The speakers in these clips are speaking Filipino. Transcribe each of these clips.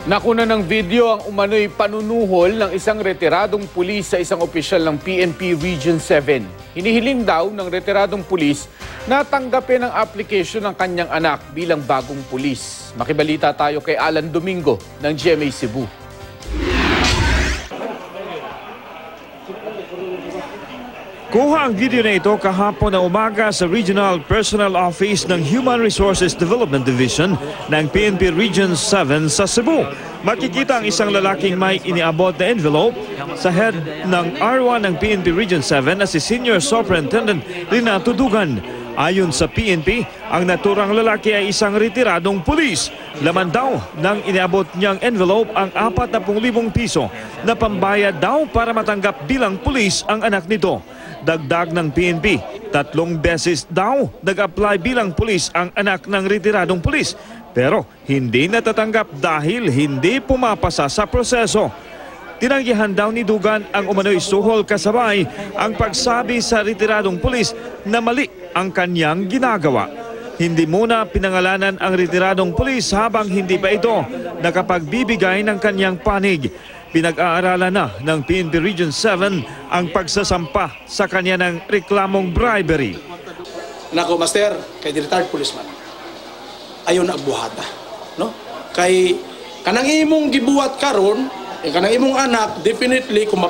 Nakuna ng video ang umano'y panunuhol ng isang retiradong pulis sa isang opisyal ng PNP Region 7. Hinihiling daw ng retiradong pulis na tanggapin ang application ng kanyang anak bilang bagong pulis. Makibalita tayo kay Alan Domingo ng GMA Cebu. Kuha ang video na ito kahapon na umaga sa Regional Personnel Office ng Human Resources Development Division ng PNP Region 7 sa Cebu. Makikita ang isang lalaking may iniabot na envelope sa head ng R1 ng PNP Region 7 na si Senior Superintendent Renato Dugan. Ayon sa PNP, ang naturang lalaki ay isang retiradong pulis. Laman daw ng iniabot niyang envelope ang 40,000 piso na pambayad daw para matanggap bilang pulis ang anak nito. Dagdag ng PNP, 3 beses daw nag-apply bilang pulis ang anak ng retiradong pulis. Pero hindi natatanggap dahil hindi pumapasa sa proseso. Tinanggihan daw ni Dugan ang umano'y suhol kasabay ang pagsabi sa retiradong pulis na mali ang kanyang ginagawa. Hindi muna pinangalanan ang retiradong pulis habang hindi pa ito nakapagbibigay ng kanyang panig. Pinag-aaralan na ng PNP Region 7 ang pagsasampa sa kanya ng reklamong bribery. Nako, Master, kay retired policeman, ayaw na agbuhata. No? Kay kanang imong gibuhat karon, kanang imong anak, definitely, kung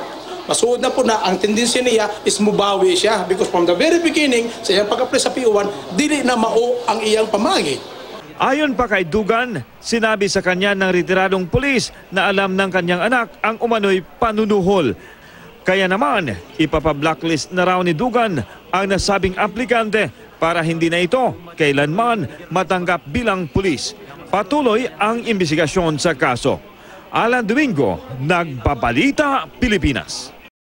masuod na po na, ang tendency niya is mubawi siya. Because from the very beginning, sa iyang pag-apply sa PO1, dili na mao ang iyang pamagi. Ayon pa kay Dugan, sinabi sa kanya ng retiradong pulis na alam ng kanyang anak ang umano'y panunuhol. Kaya naman, ipapa-blacklist na raw ni Dugan ang nasabing aplikante para hindi na ito kailanman matanggap bilang pulis. Patuloy ang imbestigasyon sa kaso. Alan Domingo, Nagbabalita, Pilipinas.